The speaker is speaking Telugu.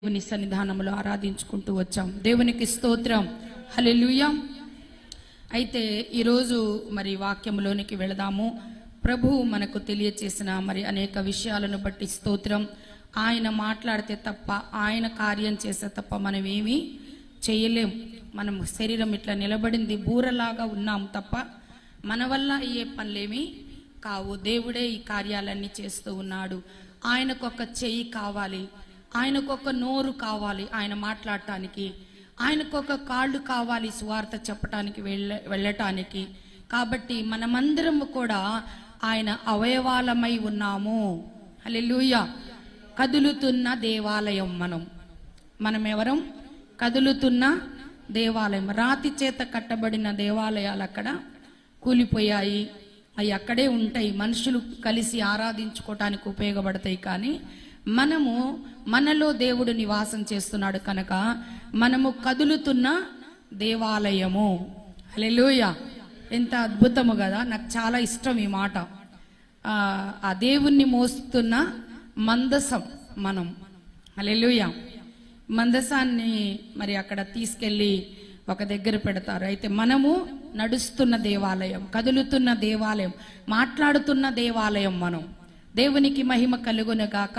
దేవుని సన్నిధానంలో ఆరాధించుకుంటూ వచ్చాం. దేవునికి స్తోత్రం, హల్లెలూయా. అయితే ఈరోజు మరి వాక్యంలోనికి వెళదాము. ప్రభువు మనకు తెలియచేసిన మరి అనేక విషయాలను బట్టి స్తోత్రం. ఆయన మాట్లాడితే తప్ప, ఆయన కార్యం చేస్తే తప్ప మనం ఏమీ చేయలేం. మనం శరీరం ఇట్లా నిలబడింది బూరలాగా ఉన్నాం తప్ప మన వల్ల అయ్యే పనులేమీ కావు. దేవుడే ఈ కార్యాలన్నీ చేస్తూ ఉన్నాడు. ఆయనకొక చెయ్యి కావాలి, ఆయనకొక నోరు కావాలి ఆయన మాట్లాడటానికి, ఆయనకొక కాళ్ళు కావాలి సువార్త చెప్పటానికి వెళ్ళటానికి. కాబట్టి మనమందరము కూడా ఆయన అవయవాలమై ఉన్నాము. హల్లెలూయా. కదులుతున్న దేవాలయం మనం ఎవరం? కదులుతున్న దేవాలయం. రాతి చేత కట్టబడిన దేవాలయాలు అక్కడ కూలిపోయాయి, అవి అక్కడే ఉంటాయి. మనుషులు కలిసి ఆరాధించుకోవటానికి ఉపయోగపడతాయి. కానీ మనలో దేవుడు నివాసం చేస్తున్నాడు కనుక మనము కదులుతున్న దేవాలయము. హల్లెలూయా. ఎంత అద్భుతము కదా. నాకు చాలా ఇష్టం ఈ మాట. ఆ దేవుణ్ణి మోస్తున్న మందసం మనం. హల్లెలూయా. మందసాన్ని మరి అక్కడ తీసుకెళ్ళి ఒక దగ్గర పెడతారు. అయితే మనము నడుస్తున్న దేవాలయం, కదులుతున్న దేవాలయం, మాట్లాడుతున్న దేవాలయం మనం. దేవునికి మహిమ కలుగును గాక.